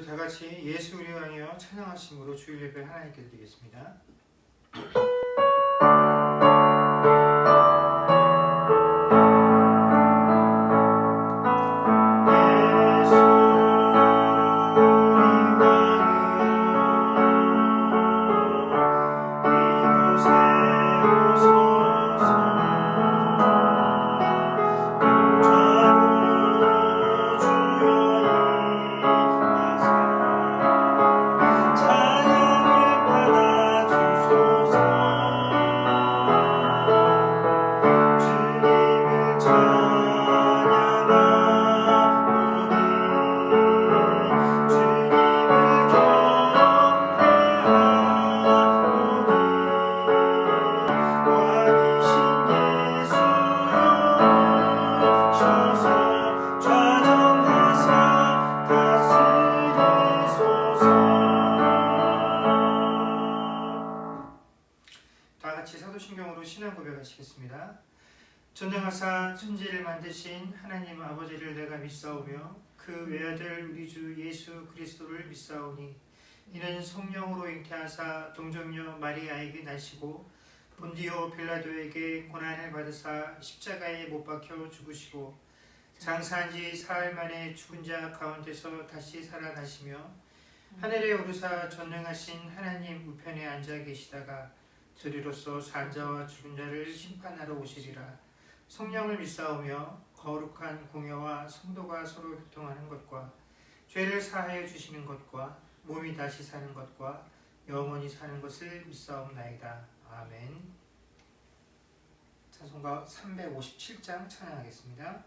우리 다 같이 예수 우리 왕이여 찬양하심으로 주일 예배를 하나님께 드리겠습니다. 사도신경으로 신앙 고백하시겠습니다. 전능하사 천지를 만드신 하나님 아버지를 내가 믿사오며 그 외아들 우리 주 예수 그리스도를 믿사오니 이는 성령으로 잉태하사 동정녀 마리아에게 나시고 본디오 빌라도에게 고난을 받으사 십자가에 못 박혀 죽으시고 장사한 지 사흘 만에 죽은 자 가운데서 다시 살아나시며 하늘에 오르사 전능하신 하나님 우편에 앉아 계시다가 저리로서 산자와 죽은 자를 심판하러 오시리라. 성령을 믿사오며 거룩한 공회와 성도가 서로 교통하는 것과 죄를 사하여 주시는 것과 몸이 다시 사는 것과 영원히 사는 것을 믿사옵나이다. 아멘. 찬송가 357장 찬양하겠습니다.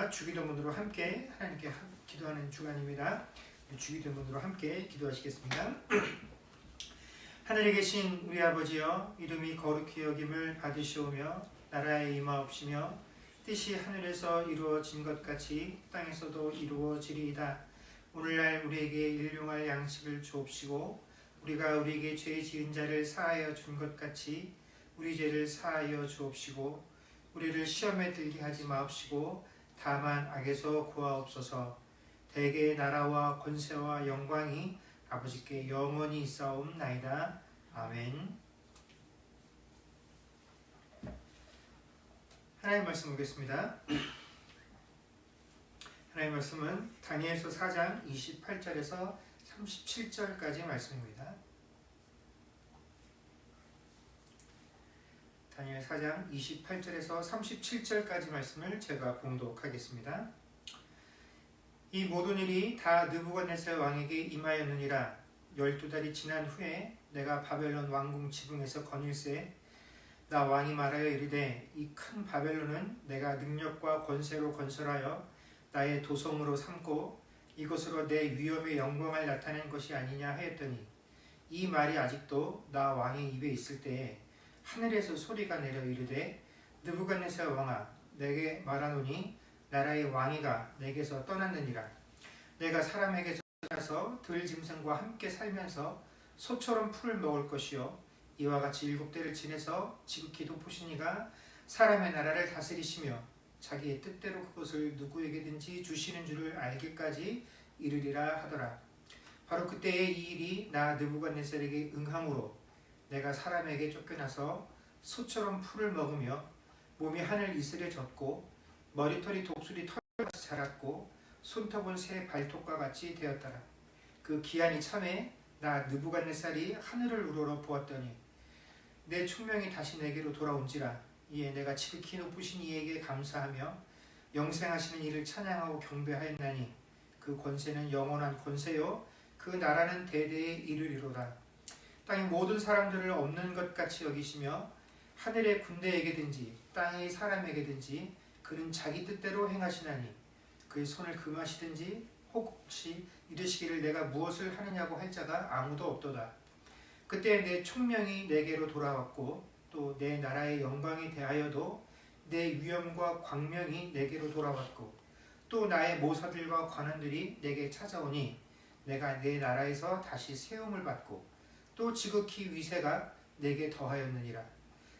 주기도문으로 함께 하나님께 기도하는 주간입니다. 주기도문으로 함께 기도하시겠습니다. 하늘에 계신 우리 아버지여, 이름이 거룩히 여김을 받으시오며 나라에 임하옵시며 뜻이 하늘에서 이루어진 것 같이 땅에서도 이루어지리이다. 오늘날 우리에게 일용할 양식을 주옵시고 우리가 우리에게 죄 지은 자를 사하여 준 것 같이 우리 죄를 사하여 주옵시고 우리를 시험에 들게 하지 마옵시고 다만 악에서 구하옵소서. 대개의 나라와 권세와 영광이 아버지께 영원히 있사옵나이다. 아멘. 하나님 말씀 보겠습니다. 하나님 말씀은 다니엘서 4장 28절에서 37절까지 말씀입니다. 다니엘 4장 28절에서 37절까지 말씀을 제가 봉독하겠습니다. 이 모든 일이 다 느부갓네살 왕에게 임하였느니라. 12달이 지난 후에 내가 바벨론 왕궁 지붕에서 거닐새 나 왕이 말하여 이르되 이 큰 바벨론은 내가 능력과 권세로 건설하여 나의 도성으로 삼고 이곳으로 내 위엄의 영광을 나타낸 것이 아니냐 하였더니 이 말이 아직도 나 왕의 입에 있을 때에 하늘에서 소리가 내려 이르되 느부갓네살 왕아 내게 말하노니 나라의 왕위가 내게서 떠났느니라. 내가 사람에게서 가서 들짐승과 함께 살면서 소처럼 풀을 먹을 것이요 이와 같이 7대를 지내서 지극히 높으신 이가 사람의 나라를 다스리시며 자기의 뜻대로 그것을 누구에게든지 주시는 줄을 알기까지 이르리라 하더라. 바로 그때에 이 일이 나 느부갓네살에게 응함으로 내가 사람에게 쫓겨나서 소처럼 풀을 먹으며 몸이 하늘 이슬에 젖고 머리털이 독수리 털같이 자랐고 손톱은 새 발톱과 같이 되었더라. 그 기한이 참에 나 느부갓네살이 하늘을 우러러 보았더니 내 총명이 다시 내게로 돌아온지라. 이에 내가 지극히 높으신 이에게 감사하며 영생하시는 이를 찬양하고 경배하였나니 그 권세는 영원한 권세요 그 나라는 대대에 이르리로다. 땅의 모든 사람들을 없는 것 같이 여기시며 하늘의 군대에게든지 땅의 사람에게든지 그는 자기 뜻대로 행하시나니 그의 손을 금하시든지 혹시 이르시기를 내가 무엇을 하느냐고 할 자가 아무도 없도다. 그때 내 총명이 내게로 돌아왔고 또 내 나라의 영광에 대하여도 내 위엄과 광명이 내게로 돌아왔고 또 나의 모사들과 관원들이 내게 찾아오니 내가 내 나라에서 다시 세움을 받고 또 지극히 위세가 내게 더하였느니라.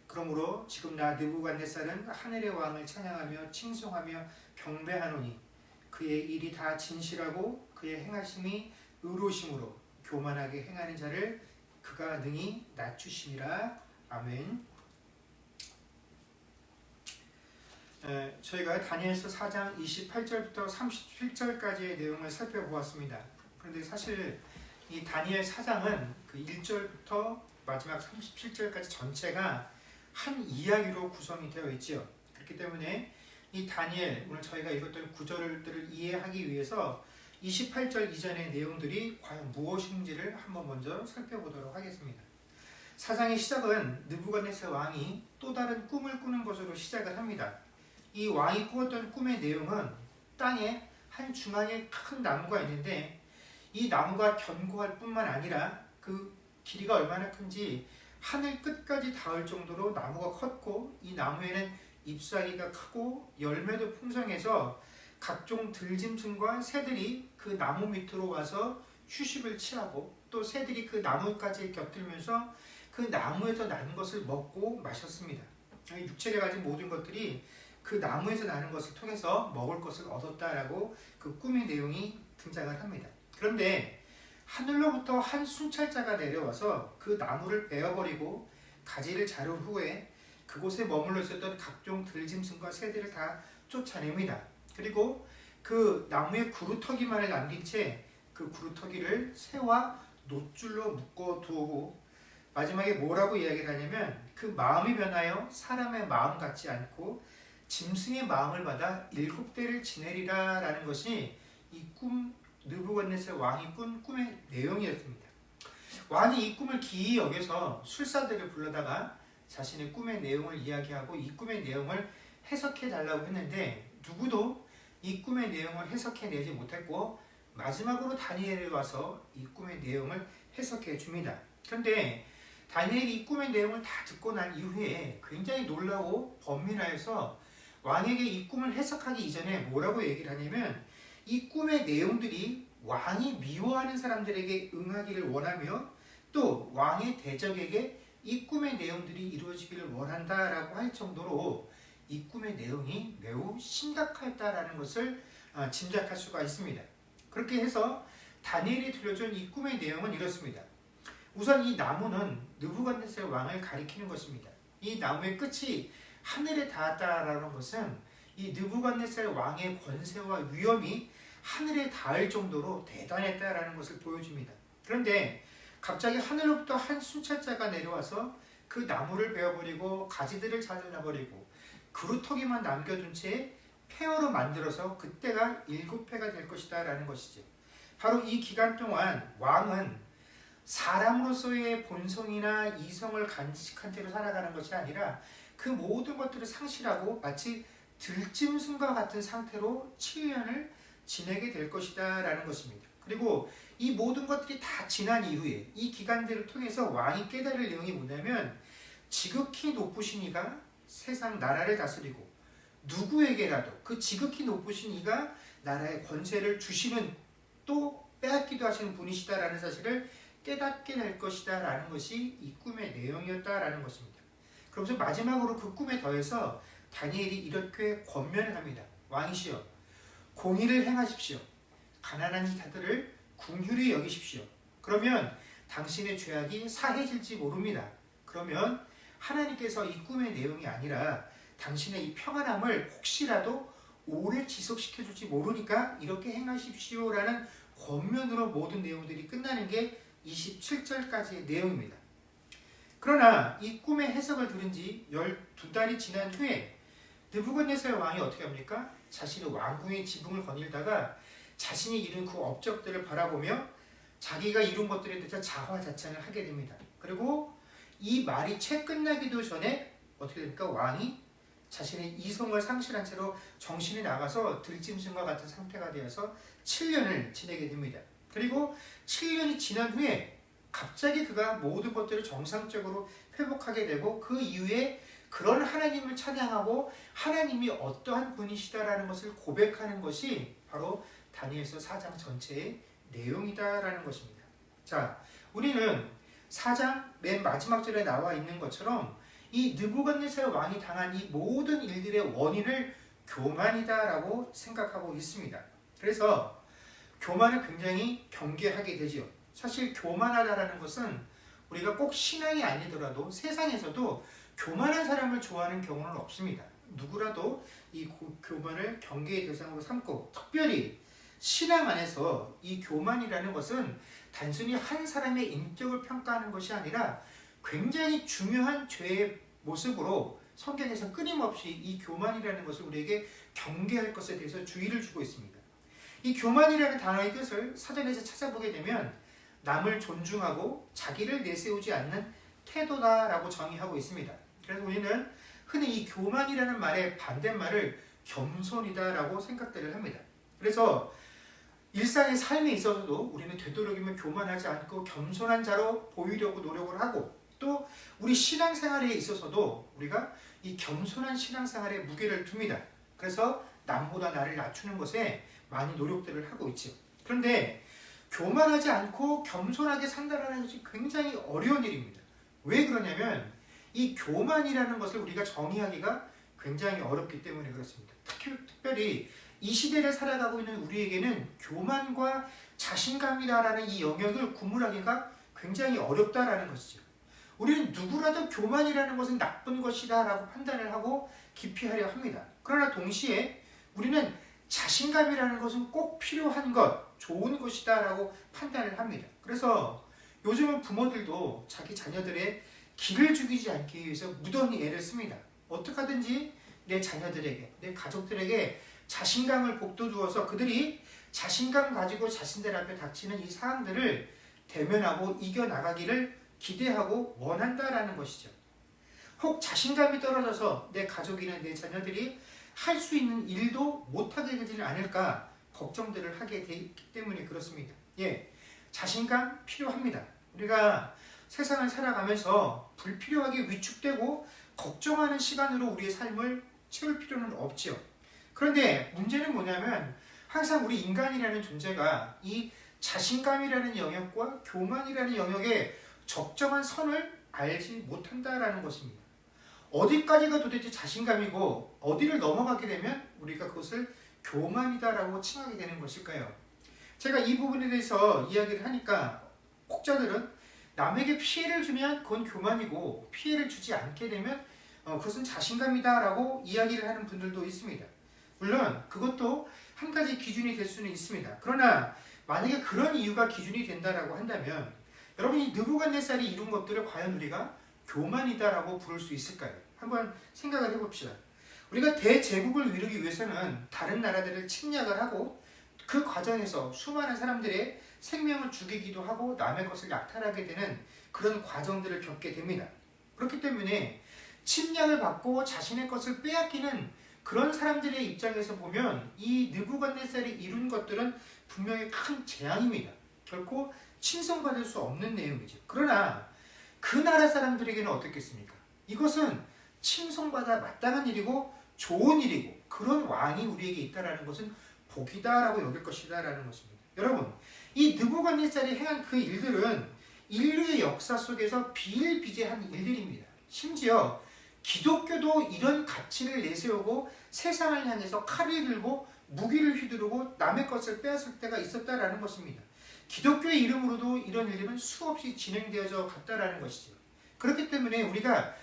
그러므로 지금 나 느부갓네살은 하늘의 왕을 찬양하며 칭송하며 경배하노니 그의 일이 다 진실하고 그의 행하심이 의로우심으로 교만하게 행하는 자를 그가 능히 낮추심이라. 아멘. 저희가 다니엘서 4장 28절부터 37절까지의 내용을 살펴보았습니다. 그런데 사실 이 다니엘 4장은 그 1절부터 마지막 37절까지 전체가 한 이야기로 구성이 되어 있지요. 그렇기 때문에 이 다니엘, 오늘 저희가 읽었던 구절들을 이해하기 위해서 28절 이전의 내용들이 과연 무엇인지를 한번 먼저 살펴보도록 하겠습니다. 사장의 시작은 느부갓네살 왕이 또 다른 꿈을 꾸는 것으로 시작을 합니다. 이 왕이 꾸었던 꿈의 내용은 땅에 한 중앙에 큰 나무가 있는데 이 나무가 견고할 뿐만 아니라 그 길이가 얼마나 큰지 하늘 끝까지 닿을 정도로 나무가 컸고 이 나무에는 잎사귀가 크고 열매도 풍성해서 각종 들짐승과 새들이 그 나무 밑으로 와서 휴식을 취하고 또 새들이 그 나무까지 곁들면서 그 나무에서 나는 것을 먹고 마셨습니다. 육체를 가진 모든 것들이 그 나무에서 나는 것을 통해서 먹을 것을 얻었다라고 그 꿈의 내용이 등장을 합니다. 그런데 하늘로부터 한 순찰자가 내려와서 그 나무를 베어버리고 가지를 자른 후에 그곳에 머물러 있었던 각종 들짐승과 새들을 다 쫓아냅니다. 그리고 그 나무의 구루터기만을 남긴 채 그 구루터기를 새와 놋줄로 묶어 두고 마지막에 뭐라고 이야기를 하냐면 그 마음이 변하여 사람의 마음 같지 않고 짐승의 마음을 받아 7대를 지내리라 라는 것이 이 꿈 느부갓네살 왕이 꾼 꿈의 내용이었습니다. 왕이 이 꿈을 기이 여겨서 술사들을 불러다가 자신의 꿈의 내용을 이야기하고 이 꿈의 내용을 해석해 달라고 했는데 누구도 이 꿈의 내용을 해석해내지 못했고 마지막으로 다니엘이 와서 이 꿈의 내용을 해석해 줍니다. 그런데 다니엘이 이 꿈의 내용을 다 듣고 난 이후에 굉장히 놀라고 번민하여서 왕에게 이 꿈을 해석하기 이전에 뭐라고 얘기를 하냐면 이 꿈의 내용들이 왕이 미워하는 사람들에게 응하기를 원하며 또 왕의 대적에게 이 꿈의 내용들이 이루어지기를 원한다라고 할 정도로 이 꿈의 내용이 매우 심각했다라는 것을 짐작할 수가 있습니다. 그렇게 해서 다니엘이 들려준 이 꿈의 내용은 이렇습니다. 우선 이 나무는 느부갓네살 왕을 가리키는 것입니다. 이 나무의 끝이 하늘에 닿았다라는 것은 이 느부갓네살 왕의 권세와 위엄이 하늘에 닿을 정도로 대단했다라는 것을 보여줍니다. 그런데 갑자기 하늘로부터 한 순찰자가 내려와서 그 나무를 베어버리고 가지들을 잘라버리고 그루터기만 남겨둔 채 폐허로 만들어서 그때가 7회가 될 것이다 라는 것이죠. 바로 이 기간 동안 왕은 사람으로서의 본성이나 이성을 간직한 채로 살아가는 것이 아니라 그 모든 것들을 상실하고 마치 들짐승과 같은 상태로 7년을 지내게 될 것이다 라는 것입니다. 그리고 이 모든 것들이 다 지난 이후에 이 기간들을 통해서 왕이 깨달을 내용이 뭐냐면 지극히 높으신 이가 세상 나라를 다스리고 누구에게라도 그 지극히 높으신 이가 나라의 권세를 주시는 또 빼앗기도 하시는 분이시다라는 사실을 깨닫게 될 것이다 라는 것이 이 꿈의 내용이었다라는 것입니다. 그러면서 마지막으로 그 꿈에 더해서 다니엘이 이렇게 권면을 합니다. 왕이시여 공의를 행하십시오. 가난한 자들을 긍휼히 여기십시오. 그러면 당신의 죄악이 사해질지 모릅니다. 그러면 하나님께서 이 꿈의 내용이 아니라 당신의 이 평안함을 혹시라도 오래 지속시켜줄지 모르니까 이렇게 행하십시오라는 권면으로 모든 내용들이 끝나는 게 27절까지의 내용입니다. 그러나 이 꿈의 해석을 들은 지 12달이 지난 후에 느부갓네살 왕이 어떻게 합니까? 자신의 왕궁의 지붕을 거닐다가 자신이 이룬 그 업적들을 바라보며 자기가 이룬 것들에 대해서 자화자찬을 하게 됩니다. 그리고 이 말이 채 끝나기도 전에 어떻게 됩니까? 왕이 자신의 이성을 상실한 채로 정신이 나가서 들짐승과 같은 상태가 되어서 7년을 지내게 됩니다. 그리고 7년이 지난 후에 갑자기 그가 모든 것들을 정상적으로 회복하게 되고 그 이후에 그런 하나님을 찬양하고 하나님이 어떠한 분이시다라는 것을 고백하는 것이 바로 다니엘서 4장 전체의 내용이다라는 것입니다. 자, 우리는 4장 맨 마지막 절에 나와 있는 것처럼 이 느부갓네살 왕이 당한 이 모든 일들의 원인을 교만이다라고 생각하고 있습니다. 그래서 교만을 굉장히 경계하게 되지요. 사실 교만하다라는 것은 우리가 꼭 신앙이 아니더라도 세상에서도 교만한 사람을 좋아하는 경우는 없습니다. 누구라도 이 교만을 경계의 대상으로 삼고 특별히 신앙 안에서 이 교만이라는 것은 단순히 한 사람의 인격을 평가하는 것이 아니라 굉장히 중요한 죄의 모습으로 성경에서 끊임없이 이 교만이라는 것을 우리에게 경계할 것에 대해서 주의를 주고 있습니다. 이 교만이라는 단어의 뜻을 사전에서 찾아보게 되면 남을 존중하고 자기를 내세우지 않는 태도다라고 정의하고 있습니다. 그래서 우리는 흔히 이 교만이라는 말의 반대말을 겸손이다라고 생각들을 합니다. 그래서 일상의 삶에 있어서도 우리는 되도록이면 교만하지 않고 겸손한 자로 보이려고 노력을 하고 또 우리 신앙생활에 있어서도 우리가 이 겸손한 신앙생활에 무게를 둡니다. 그래서 남보다 나를 낮추는 것에 많이 노력들을 하고 있죠. 그런데 교만하지 않고 겸손하게 산다는 것이 굉장히 어려운 일입니다. 왜 그러냐면 이 교만이라는 것을 우리가 정의하기가 굉장히 어렵기 때문에 그렇습니다. 특별히 이 시대를 살아가고 있는 우리에게는 교만과 자신감이라는 이 영역을 구분하기가 굉장히 어렵다라는 것이죠. 우리는 누구라도 교만이라는 것은 나쁜 것이다 라고 판단을 하고 기피하려 합니다. 그러나 동시에 우리는 자신감이라는 것은 꼭 필요한 것, 좋은 것이다 라고 판단을 합니다. 그래서 요즘은 부모들도 자기 자녀들의 기를 죽이지 않기 위해서 무던히 애를 씁니다. 어떻게 하든지 내 자녀들에게, 내 가족들에게 자신감을 북돋우어서 그들이 자신감 가지고 자신들 앞에 닥치는 이 상황들을 대면하고 이겨나가기를 기대하고 원한다라는 것이죠. 혹 자신감이 떨어져서 내 가족이나 내 자녀들이 할 수 있는 일도 못하게 되지는 않을까 걱정들을 하게 되기 때문에 그렇습니다. 예, 자신감 필요합니다. 우리가 세상을 살아가면서 불필요하게 위축되고 걱정하는 시간으로 우리의 삶을 채울 필요는 없죠. 그런데 문제는 뭐냐면 항상 우리 인간이라는 존재가 이 자신감이라는 영역과 교만이라는 영역에 적정한 선을 알지 못한다라는 것입니다. 어디까지가 도대체 자신감이고 어디를 넘어가게 되면 우리가 그것을 교만이다라고 칭하게 되는 것일까요? 제가 이 부분에 대해서 이야기를 하니까 혹자들은 남에게 피해를 주면 그건 교만이고 피해를 주지 않게 되면 그것은 자신감이다라고 이야기를 하는 분들도 있습니다. 물론 그것도 한 가지 기준이 될 수는 있습니다. 그러나 만약에 그런 이유가 기준이 된다라고 한다면 여러분이 느부갓네살이 이룬 것들을 과연 우리가 교만이다라고 부를 수 있을까요? 한번 생각을 해봅시다. 우리가 대제국을 이루기 위해서는 다른 나라들을 침략을 하고 그 과정에서 수많은 사람들의 생명을 죽이기도 하고 남의 것을 약탈하게 되는 그런 과정들을 겪게 됩니다. 그렇기 때문에 침략을 받고 자신의 것을 빼앗기는 그런 사람들의 입장에서 보면 이 느부갓네살이 이룬 것들은 분명히 큰 재앙입니다. 결코 칭송받을 수 없는 내용이죠. 그러나 그 나라 사람들에게는 어떻겠습니까? 이것은 칭송받아 마땅한 일이고 좋은 일이고 그런 왕이 우리에게 있다라는 것은 복이다라고 여길 것이다라는 것입니다. 여러분, 이 느부갓네살이 행한 그 일들은 인류의 역사 속에서 비일비재한 일들입니다. 심지어 기독교도 이런 가치를 내세우고 세상을 향해서 칼을 들고 무기를 휘두르고 남의 것을 빼앗을 때가 있었다라는 것입니다. 기독교의 이름으로도 이런 일들은 수없이 진행되어져 갔다라는 것이죠. 그렇기 때문에 우리가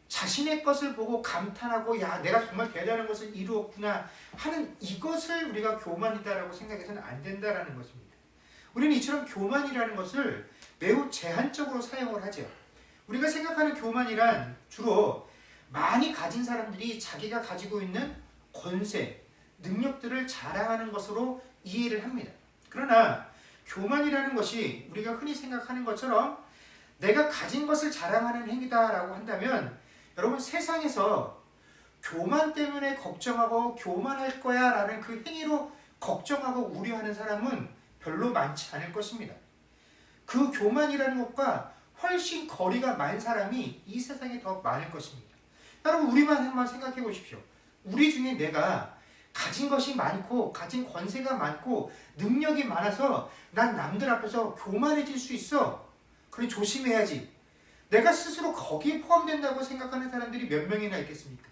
자신의 것을 보고 감탄하고 야 내가 정말 대단한 것을 이루었구나 하는 이것을 우리가 교만이다라고 생각해서는 안 된다라는 것입니다. 우리는 이처럼 교만이라는 것을 매우 제한적으로 사용을 하죠. 우리가 생각하는 교만이란 주로 많이 가진 사람들이 자기가 가지고 있는 권세, 능력들을 자랑하는 것으로 이해를 합니다. 그러나 교만이라는 것이 우리가 흔히 생각하는 것처럼 내가 가진 것을 자랑하는 행위다라고 한다면 여러분 세상에서 교만 때문에 걱정하고 교만할 거야 라는 그 행위로 걱정하고 우려하는 사람은 별로 많지 않을 것입니다. 그 교만이라는 것과 훨씬 거리가 먼 사람이 이 세상에 더 많을 것입니다. 여러분 우리만 한번 생각해 보십시오. 우리 중에 내가 가진 것이 많고 가진 권세가 많고 능력이 많아서 난 남들 앞에서 교만해질 수 있어. 그래 조심해야지. 내가 스스로 거기에 포함된다고 생각하는 사람들이 몇 명이나 있겠습니까?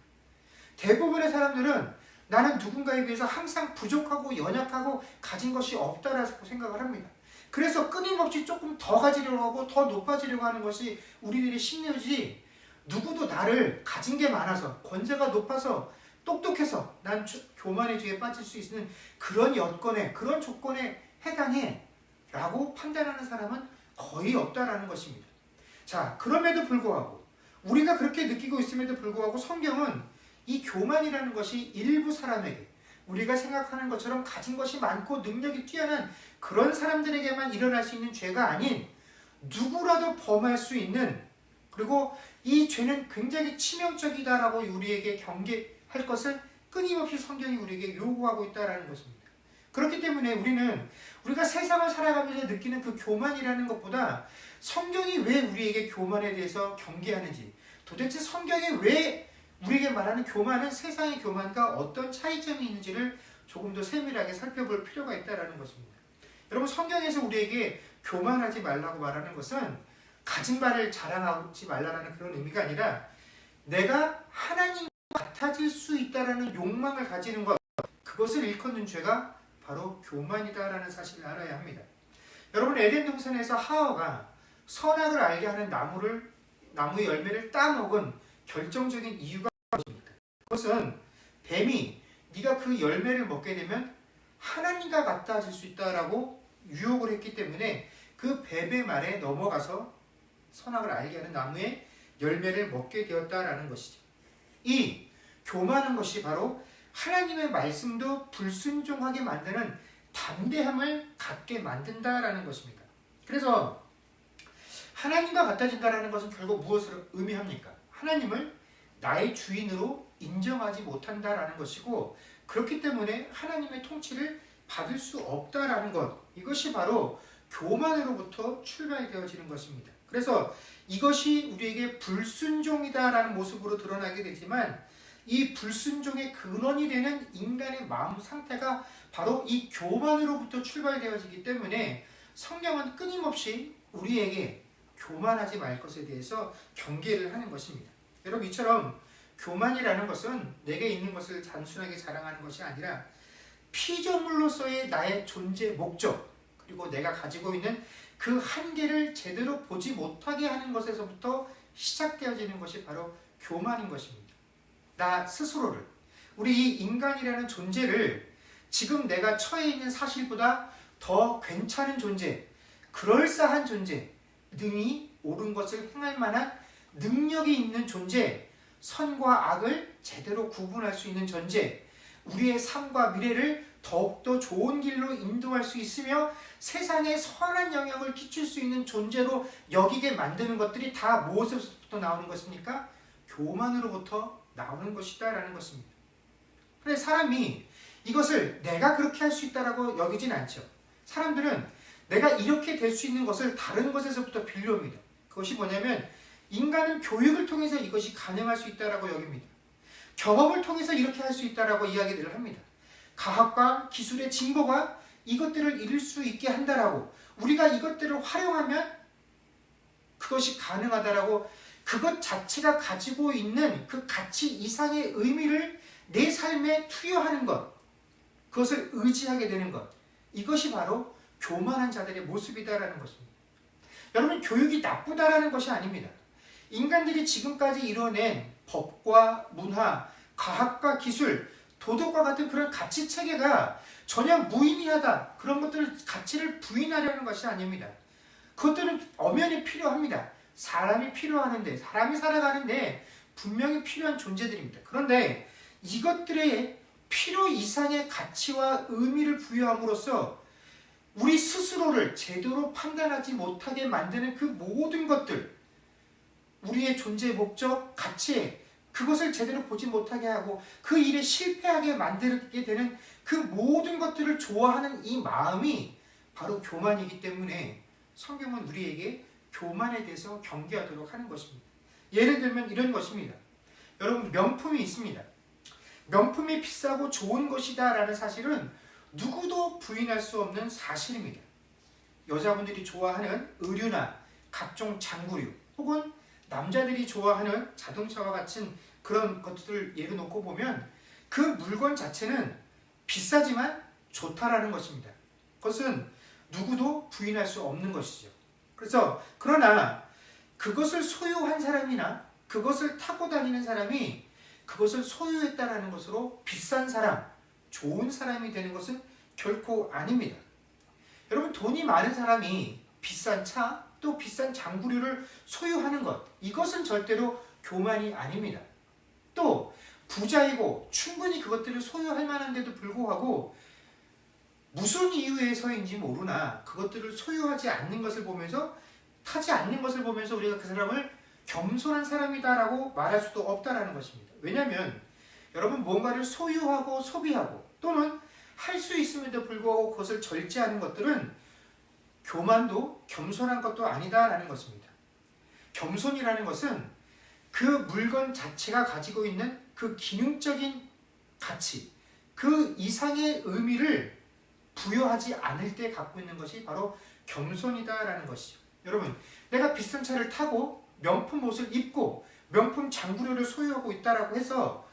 대부분의 사람들은 나는 누군가에 비해서 항상 부족하고 연약하고 가진 것이 없다라고 생각을 합니다. 그래서 끊임없이 조금 더 가지려고 하고 더 높아지려고 하는 것이 우리들의 심리지 누구도 나를 가진 게 많아서 권세가 높아서 똑똑해서 난 교만의 죄에 빠질 수 있는 그런 여건에 그런 조건에 해당해 라고 판단하는 사람은 거의 없다라는 것입니다. 자, 그럼에도 불구하고 우리가 그렇게 느끼고 있음에도 불구하고 성경은 이 교만이라는 것이 일부 사람에게 우리가 생각하는 것처럼 가진 것이 많고 능력이 뛰어난 그런 사람들에게만 일어날 수 있는 죄가 아닌 누구라도 범할 수 있는 그리고 이 죄는 굉장히 치명적이다라고 우리에게 경계할 것을 끊임없이 성경이 우리에게 요구하고 있다는 것입니다. 그렇기 때문에 우리가 세상을 살아가면서 느끼는 그 교만이라는 것보다 성경이 왜 우리에게 교만에 대해서 경계하는지 도대체 성경이 왜 우리에게 말하는 교만은 세상의 교만과 어떤 차이점이 있는지를 조금 더 세밀하게 살펴볼 필요가 있다는 것입니다. 여러분 성경에서 우리에게 교만하지 말라고 말하는 것은 가진 바를 자랑하지 말라는 그런 의미가 아니라 내가 하나님과 같아질 수 있다는 욕망을 가지는 것 그것을 일컫는 죄가 바로 교만이다라는 사실을 알아야 합니다. 여러분 에덴 동산에서 하와가 선악을 알게 하는 나무의 열매를 따먹은 결정적인 이유가 무엇입니까? 그것은 뱀이 네가 그 열매를 먹게 되면 하나님과 같아질 수 있다라고 유혹을 했기 때문에 그 뱀의 말에 넘어가서 선악을 알게 하는 나무의 열매를 먹게 되었다라는 것이죠. 이 교만한 것이 바로 하나님의 말씀도 불순종하게 만드는 담대함을 갖게 만든다라는 것입니다. 그래서 하나님과 같아진다라는 것은 결국 무엇을 의미합니까? 하나님을 나의 주인으로 인정하지 못한다라는 것이고 그렇기 때문에 하나님의 통치를 받을 수 없다라는 것 이것이 바로 교만으로부터 출발되어지는 것입니다. 그래서 이것이 우리에게 불순종이다라는 모습으로 드러나게 되지만 이 불순종의 근원이 되는 인간의 마음 상태가 바로 이 교만으로부터 출발되어지기 때문에 성경은 끊임없이 우리에게 교만하지 말 것에 대해서 경계를 하는 것입니다. 여러분, 이처럼 교만이라는 것은 내게 있는 것을 단순하게 자랑하는 것이 아니라 피조물로서의 나의 존재 목적, 그리고 내가 가지고 있는 그 한계를 제대로 보지 못하게 하는 것에서부터 시작되어지는 것이 바로 교만인 것입니다. 나 스스로를, 우리 이 인간이라는 존재를 지금 내가 처해 있는 사실보다 더 괜찮은 존재, 그럴싸한 존재, 능히 옳은 것을 행할 만한 능력이 있는 존재, 선과 악을 제대로 구분할 수 있는 존재, 우리의 삶과 미래를 더욱더 좋은 길로 인도할 수 있으며 세상에 선한 영향을 끼칠 수 있는 존재로 여기게 만드는 것들이 다 무엇에서부터 나오는 것입니까? 교만으로부터 나오는 것이다 라는 것입니다. 그런데 사람이 이것을 내가 그렇게 할 수 있다라고 여기진 않죠. 사람들은 내가 이렇게 될 수 있는 것을 다른 것에서부터 빌려옵니다. 그것이 뭐냐면 인간은 교육을 통해서 이것이 가능할 수 있다라고 여깁니다. 경험을 통해서 이렇게 할 수 있다라고 이야기들을 합니다. 과학과 기술의 진보가 이것들을 이룰 수 있게 한다라고, 우리가 이것들을 활용하면 그것이 가능하다라고, 그것 자체가 가지고 있는 그 가치 이상의 의미를 내 삶에 투여하는 것, 그것을 의지하게 되는 것, 이것이 바로 교만한 자들의 모습이다라는 것입니다. 여러분, 교육이 나쁘다라는 것이 아닙니다. 인간들이 지금까지 이뤄낸 법과 문화, 과학과 기술, 도덕과 같은 그런 가치 체계가 전혀 무의미하다, 그런 것들을 가치를 부인하려는 것이 아닙니다. 그것들은 엄연히 필요합니다. 사람이 필요하는데, 사람이 살아가는데 분명히 필요한 존재들입니다. 그런데 이것들의 필요 이상의 가치와 의미를 부여함으로써 우리 스스로를 제대로 판단하지 못하게 만드는 그 모든 것들, 우리의 존재의 목적, 가치, 그것을 제대로 보지 못하게 하고 그 일에 실패하게 만들게 되는 그 모든 것들을 좋아하는 이 마음이 바로 교만이기 때문에 성경은 우리에게 교만에 대해서 경계하도록 하는 것입니다. 예를 들면 이런 것입니다. 여러분, 명품이 있습니다. 명품이 비싸고 좋은 것이다 라는 사실은 누구도 부인할 수 없는 사실입니다. 여자분들이 좋아하는 의류나 각종 장구류, 혹은 남자들이 좋아하는 자동차와 같은 그런 것들을 예로 놓고 보면 그 물건 자체는 비싸지만 좋다라는 것입니다. 그것은 누구도 부인할 수 없는 것이죠. 그러나 그것을 소유한 사람이나 그것을 타고 다니는 사람이 그것을 소유했다라는 것으로 비싼 사람, 좋은 사람이 되는 것은 결코 아닙니다. 여러분, 돈이 많은 사람이 비싼 차, 또 비싼 장구류를 소유하는 것, 이것은 절대로 교만이 아닙니다. 또 부자이고 충분히 그것들을 소유할 만한데도 불구하고 무슨 이유에서인지 모르나 그것들을 소유하지 않는 것을 보면서, 타지 않는 것을 보면서 우리가 그 사람을 겸손한 사람이다라고 말할 수도 없다라는 것입니다. 왜냐하면 여러분, 뭔가를 소유하고 소비하고 또는 할 수 있음에도 불구하고 그것을 절제하는 것들은 교만도 겸손한 것도 아니다라는 것입니다. 겸손이라는 것은 그 물건 자체가 가지고 있는 그 기능적인 가치, 그 이상의 의미를 부여하지 않을 때 갖고 있는 것이 바로 겸손이다라는 것이죠. 여러분, 내가 비싼 차를 타고 명품 옷을 입고 명품 장구류를 소유하고 있다라고 해서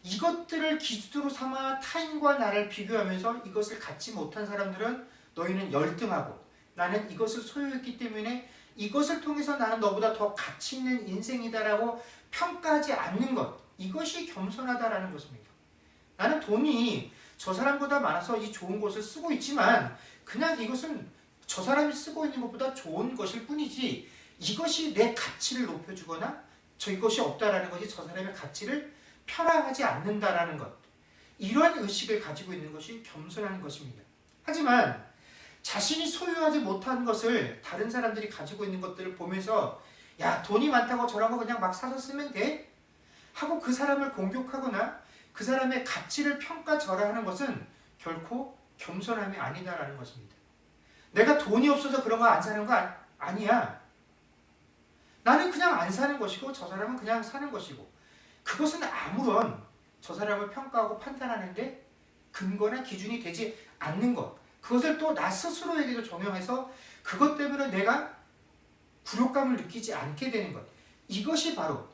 이것들을 기준으로 삼아 타인과 나를 비교하면서 이것을 갖지 못한 사람들은 너희는 열등하고, 나는 이것을 소유했기 때문에 이것을 통해서 나는 너보다 더 가치 있는 인생이다라고 평가하지 않는 것, 이것이 겸손하다라는 것입니다. 나는 돈이 저 사람보다 많아서 이 좋은 것을 쓰고 있지만 그냥 이것은 저 사람이 쓰고 있는 것보다 좋은 것일 뿐이지 이것이 내 가치를 높여주거나 이것이 없다라는 것이 저 사람의 가치를 편하지 않는다라는 것, 이러한 의식을 가지고 있는 것이 겸손한 것입니다. 하지만 자신이 소유하지 못한 것을 다른 사람들이 가지고 있는 것들을 보면서 야, 돈이 많다고 저런 거 그냥 막 사서 쓰면 돼? 하고 그 사람을 공격하거나 그 사람의 가치를 평가절하하는 것은 결코 겸손함이 아니다라는 것입니다. 내가 돈이 없어서 그런 거 안 사는 거 아니야. 나는 그냥 안 사는 것이고 저 사람은 그냥 사는 것이고, 그것은 아무런 저 사람을 평가하고 판단하는데 근거나 기준이 되지 않는 것, 그것을 또 나 스스로에게도 적용해서 그것 때문에 내가 굴욕감을 느끼지 않게 되는 것, 이것이 바로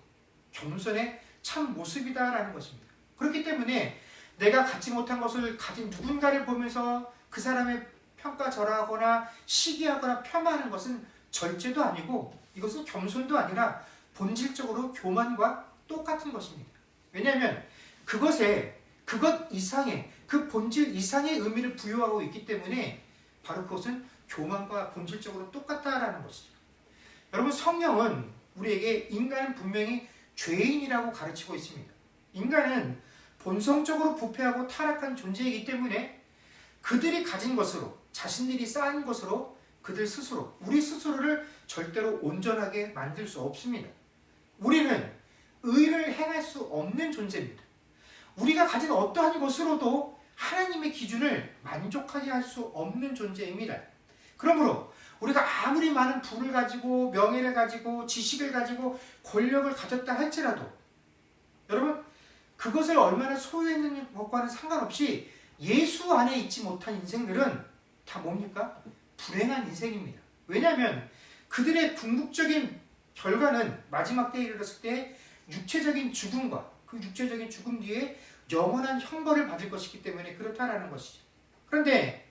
겸손의 참 모습이다라는 것입니다. 그렇기 때문에 내가 갖지 못한 것을 가진 누군가를 보면서 그 사람의 평가절하거나 시기하거나 폄하하는 것은 절제도 아니고 이것은 겸손도 아니라 본질적으로 교만과 똑같은 것입니다. 왜냐하면 그것 이상의, 그 본질 이상의 의미를 부여하고 있기 때문에 바로 그것은 교만과 본질적으로 똑같다라는 것이죠. 여러분, 성경은 우리에게 인간은 분명히 죄인이라고 가르치고 있습니다. 인간은 본성적으로 부패하고 타락한 존재이기 때문에 그들이 가진 것으로, 자신들이 쌓은 것으로 그들 스스로, 우리 스스로를 절대로 온전하게 만들 수 없습니다. 우리는 의를 행할 수 없는 존재입니다. 우리가 가진 어떠한 것으로도 하나님의 기준을 만족하게 할 수 없는 존재입니다. 그러므로 우리가 아무리 많은 부를 가지고 명예를 가지고 지식을 가지고 권력을 가졌다 할지라도 여러분, 그것을 얼마나 소유했는 것과는 상관없이 예수 안에 있지 못한 인생들은 다 뭡니까? 불행한 인생입니다. 왜냐하면 그들의 궁극적인 결과는 마지막 때에 이르렀을 때 육체적인 죽음과 그 육체적인 죽음 뒤에 영원한 형벌을 받을 것이기 때문에 그렇다라는 것이죠. 그런데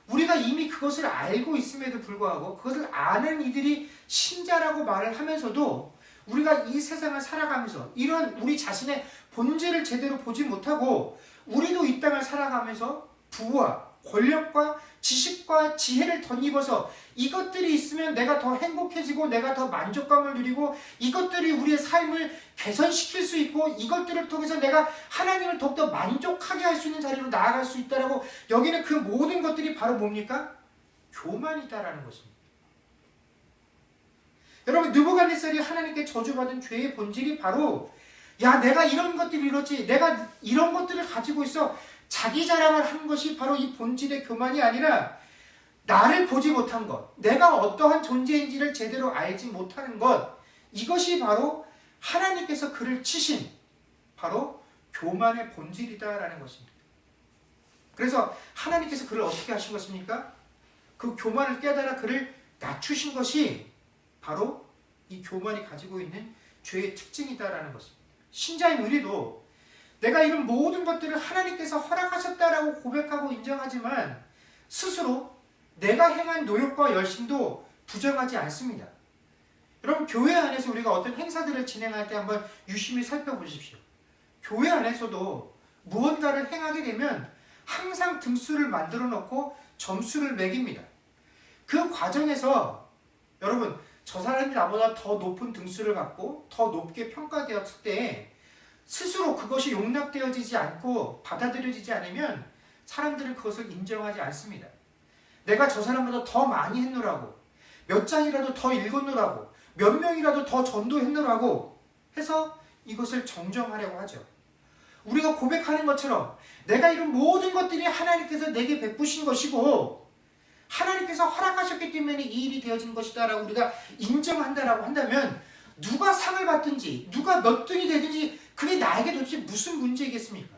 우리가 이미 그것을 알고 있음에도 불구하고 그것을 아는 이들이 신자라고 말을 하면서도 우리가 이 세상을 살아가면서 이런 우리 자신의 본질을 제대로 보지 못하고 우리도 이 땅을 살아가면서 부와 권력과 지식과 지혜를 덧입어서 이것들이 있으면 내가 더 행복해지고 내가 더 만족감을 누리고 이것들이 우리의 삶을 개선시킬 수 있고 이것들을 통해서 내가 하나님을 더욱더 만족하게 할 수 있는 자리로 나아갈 수 있다라고 여기는 그 모든 것들이 바로 뭡니까? 교만이다라는 것입니다. 여러분, 느부갓네살이 하나님께 저주받은 죄의 본질이 바로 야, 내가 이런 것들을 이뤘지, 내가 이런 것들을 가지고 있어, 자기 자랑을 한 것이 바로 이 본질의 교만이 아니라 나를 보지 못한 것, 내가 어떠한 존재인지를 제대로 알지 못하는 것, 이것이 바로 하나님께서 그를 치신 바로 교만의 본질이다라는 것입니다. 그래서 하나님께서 그를 어떻게 하신 것입니까? 그 교만을 깨달아 그를 낮추신 것이 바로 이 교만이 가지고 있는 죄의 특징이다라는 것입니다. 신자인 우리도 내가 이런 모든 것들을 하나님께서 허락하셨다라고 고백하고 인정하지만 스스로 내가 행한 노력과 열심도 부정하지 않습니다. 여러분, 교회 안에서 우리가 어떤 행사들을 진행할 때 한번 유심히 살펴보십시오. 교회 안에서도 무언가를 행하게 되면 항상 등수를 만들어 놓고 점수를 매깁니다. 그 과정에서 여러분, 저 사람이 나보다 더 높은 등수를 갖고 더 높게 평가되었을 때 스스로 그것이 용납되어지지 않고 받아들여지지 않으면 사람들은 그것을 인정하지 않습니다. 내가 저 사람보다 더 많이 했노라고, 몇 장이라도 더 읽었노라고, 몇 명이라도 더 전도했노라고 해서 이것을 정정하려고 하죠. 우리가 고백하는 것처럼 내가 이런 모든 것들이 하나님께서 내게 베푸신 것이고 하나님께서 허락하셨기 때문에 이 일이 되어진 것이다 라고 우리가 인정한다라고 한다면 누가 상을 받든지 누가 몇 등이 되든지 그게 나에게 도대체 무슨 문제이겠습니까?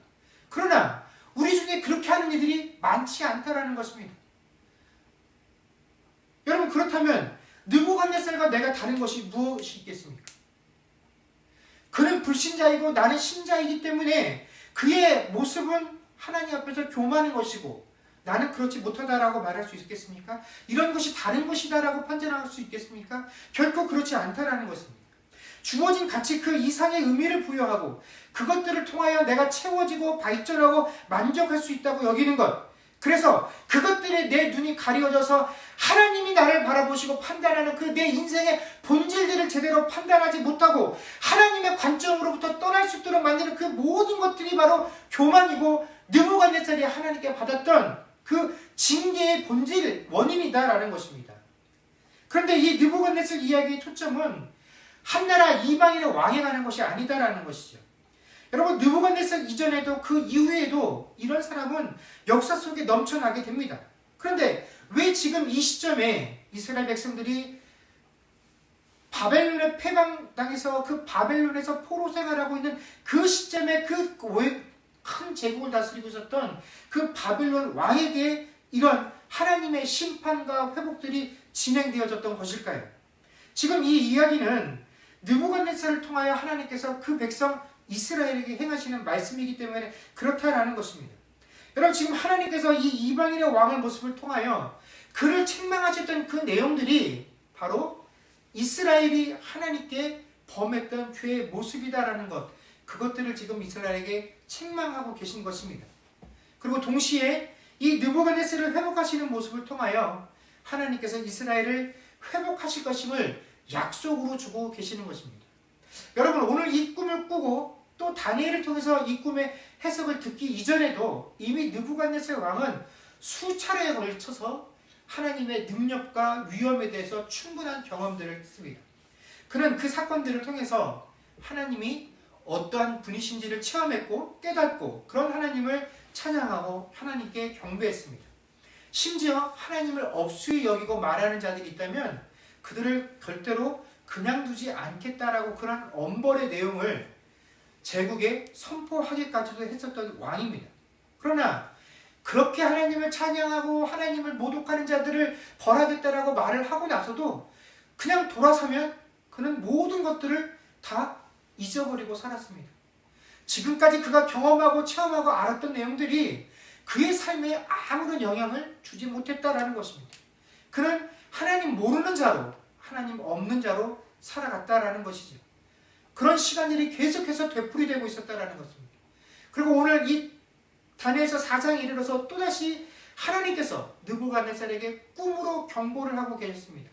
그러나 우리 중에 그렇게 하는 이들이 많지 않다라는 것입니다. 여러분, 그렇다면 느부갓네살과 내가 다른 것이 무엇이 있겠습니까? 그는 불신자이고 나는 신자이기 때문에 그의 모습은 하나님 앞에서 교만한 것이고 나는 그렇지 못하다라고 말할 수 있겠습니까? 이런 것이 다른 것이다라고 판단할 수 있겠습니까? 결코 그렇지 않다라는 것입니다. 주어진 가치 그 이상의 의미를 부여하고 그것들을 통하여 내가 채워지고 발전하고 만족할 수 있다고 여기는 것, 그래서 그것들에 내 눈이 가려져서 하나님이 나를 바라보시고 판단하는 그 내 인생의 본질들을 제대로 판단하지 못하고 하나님의 관점으로부터 떠날 수 있도록 만드는 그 모든 것들이 바로 교만이고 느부갓네살이 하나님께 받았던 그 징계의 본질 원인이다라는 것입니다. 그런데 이 느부갓네살 이야기의 초점은 한나라 이방인의 왕에 관한 것이 아니다라는 것이죠. 여러분, 느부갓네살 이전에도 그 이후에도 이런 사람은 역사 속에 넘쳐나게 됩니다. 그런데 왜 지금 이 시점에 이스라엘 백성들이 바벨론에 패망당해서 그 바벨론에서 포로 생활하고 있는 그 시점에 그 큰 제국을 다스리고 있었던 그 바벨론 왕에게 이런 하나님의 심판과 회복들이 진행되어졌던 것일까요? 지금 이 이야기는 느부갓네살을 통하여 하나님께서 그 백성 이스라엘에게 행하시는 말씀이기 때문에 그렇다라는 것입니다. 여러분, 지금 하나님께서 이 이방인의 왕의 모습을 통하여 그를 책망하셨던 그 내용들이 바로 이스라엘이 하나님께 범했던 죄의 모습이다라는 것, 그것들을 지금 이스라엘에게 책망하고 계신 것입니다. 그리고 동시에 이 느부갓네살을 회복하시는 모습을 통하여 하나님께서 이스라엘을 회복하실 것임을 약속으로 주고 계시는 것입니다. 여러분, 오늘 이 꿈을 꾸고 또 다니엘을 통해서 이 꿈의 해석을 듣기 이전에도 이미 느부갓네살 왕은 수차례에 걸쳐서 하나님의 능력과 위엄에 대해서 충분한 경험들을 했습니다. 그는 그 사건들을 통해서 하나님이 어떠한 분이신지를 체험했고 깨닫고 그런 하나님을 찬양하고 하나님께 경배했습니다. 심지어 하나님을 업수히 여기고 말하는 자들이 있다면 그들을 절대로 그냥 두지 않겠다라고 그런 엄벌의 내용을 제국에 선포하기까지도 했었던 왕입니다. 그러나 그렇게 하나님을 찬양하고 하나님을 모독하는 자들을 벌하겠다라고 말을 하고 나서도 그냥 돌아서면 그는 모든 것들을 다 잊어버리고 살았습니다. 지금까지 그가 경험하고 체험하고 알았던 내용들이 그의 삶에 아무런 영향을 주지 못했다라는 것입니다. 그는 하나님 모르는 자로, 하나님 없는 자로 살아갔다라는 것이죠. 그런 시간들이 계속해서 되풀이되고 있었다라는 것입니다. 그리고 오늘 이 다니엘서 4장에 이르러서 또다시 하나님께서 느부갓네살에게 꿈으로 경고를 하고 계셨습니다.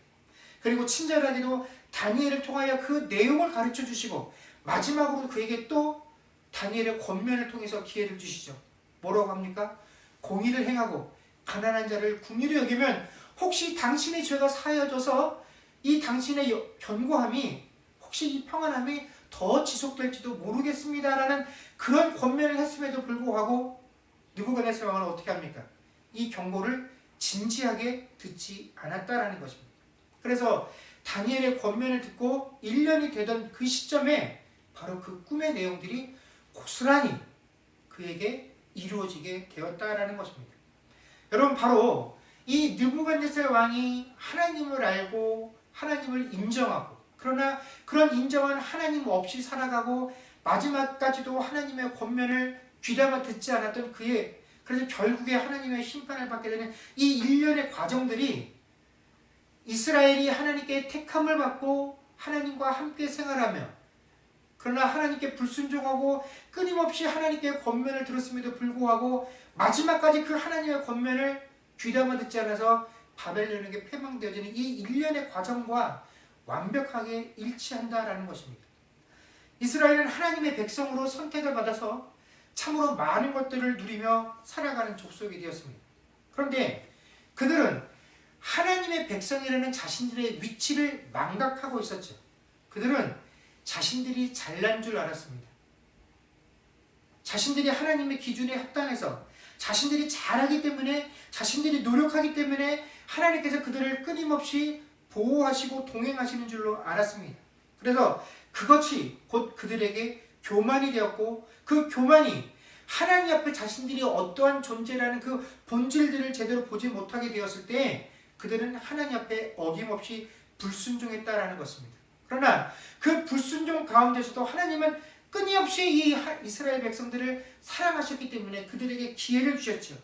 그리고 친절하게도 다니엘을 통하여 그 내용을 가르쳐 주시고 마지막으로 그에게 또 다니엘의 권면을 통해서 기회를 주시죠. 뭐라고 합니까? 공의를 행하고 가난한 자를 긍휼히 여기면 혹시 당신의 죄가 사여져서 이 당신의 견고함이 혹시 이 평안함이 더 지속될지도 모르겠습니다라는 그런 권면을 했음에도 불구하고 느부갓네살 왕은 어떻게 합니까? 이 경고를 진지하게 듣지 않았다라는 것입니다. 그래서 다니엘의 권면을 듣고 1년이 되던 그 시점에 바로 그 꿈의 내용들이 고스란히 그에게 이루어지게 되었다라는 것입니다. 여러분, 바로 이 느부갓네살 왕이 하나님을 알고 하나님을 인정하고 그러나 그런 인정한 하나님 없이 살아가고 마지막까지도 하나님의 권면을 귀담아 듣지 않았던 그래서 결국에 하나님의 심판을 받게 되는 이 일련의 과정들이 이스라엘이 하나님께 택함을 받고 하나님과 함께 생활하며 그러나 하나님께 불순종하고 끊임없이 하나님께 권면을 들었음에도 불구하고 마지막까지 그 하나님의 권면을 귀담아 듣지 않아서 바벨론에게 패망되어지는 이 일련의 과정과 완벽하게 일치한다라는 것입니다. 이스라엘은 하나님의 백성으로 선택을 받아서 참으로 많은 것들을 누리며 살아가는 족속이 되었습니다. 그런데 그들은 하나님의 백성이라는 자신들의 위치를 망각하고 있었죠. 그들은 자신들이 잘난 줄 알았습니다. 자신들이 하나님의 기준에 합당해서 자신들이 잘하기 때문에 자신들이 노력하기 때문에 하나님께서 그들을 끊임없이 보호하시고 동행하시는 줄로 알았습니다. 그래서 그것이 곧 그들에게 교만이 되었고 그 교만이 하나님 앞에 자신들이 어떠한 존재라는 그 본질들을 제대로 보지 못하게 되었을 때 그들은 하나님 앞에 어김없이 불순종했다라는 것입니다. 그러나 그 불순종 가운데서도 하나님은 끊임없이 이 이스라엘 백성들을 사랑하셨기 때문에 그들에게 기회를 주셨죠.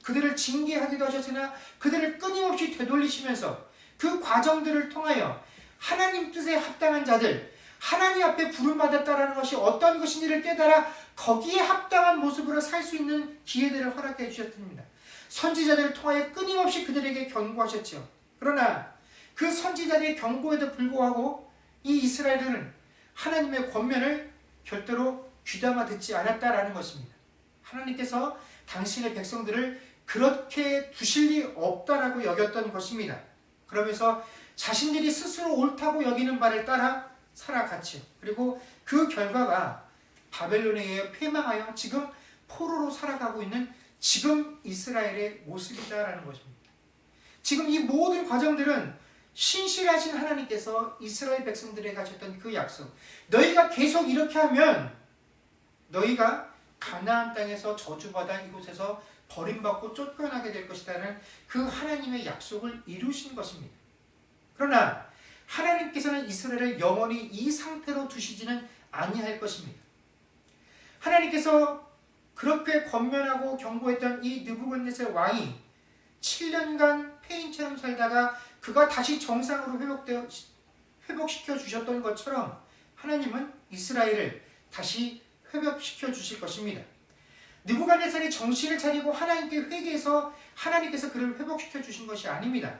그들을 징계하기도 하셨으나 그들을 끊임없이 되돌리시면서 그 과정들을 통하여 하나님 뜻에 합당한 자들, 하나님 앞에 부름받았다라는 것이 어떤 것인지를 깨달아 거기에 합당한 모습으로 살 수 있는 기회들을 허락해 주셨습니다. 선지자들을 통하여 끊임없이 그들에게 경고하셨죠. 그러나 그 선지자들의 경고에도 불구하고 이 이스라엘은 하나님의 권면을 절대로 귀담아 듣지 않았다라는 것입니다. 하나님께서 당신의 백성들을 그렇게 두실 리 없다라고 여겼던 것입니다. 그러면서 자신들이 스스로 옳다고 여기는 바를 따라 살아갔죠. 그리고 그 결과가 바벨론에 의해 패망하여 지금 포로로 살아가고 있는 지금 이스라엘의 모습이다라는 것입니다. 지금 이 모든 과정들은 신실하신 하나님께서 이스라엘 백성들에게 하셨던 그 약속, 너희가 계속 이렇게 하면 너희가 가나안 땅에서 저주받아 이곳에서 버림받고 쫓겨나게 될 것이라는 그 하나님의 약속을 이루신 것입니다. 그러나 하나님께서는 이스라엘을 영원히 이 상태로 두시지는 아니할 것입니다. 하나님께서 그렇게 권면하고 경고했던 이 느부갓네살 왕이 7년간 폐인처럼 살다가 그가 다시 정상으로 회복시켜 주셨던 것처럼 하나님은 이스라엘을 다시 회복시켜 주실 것입니다. 느부갓네살이 정신을 차리고 하나님께 회개해서 하나님께서 그를 회복시켜 주신 것이 아닙니다.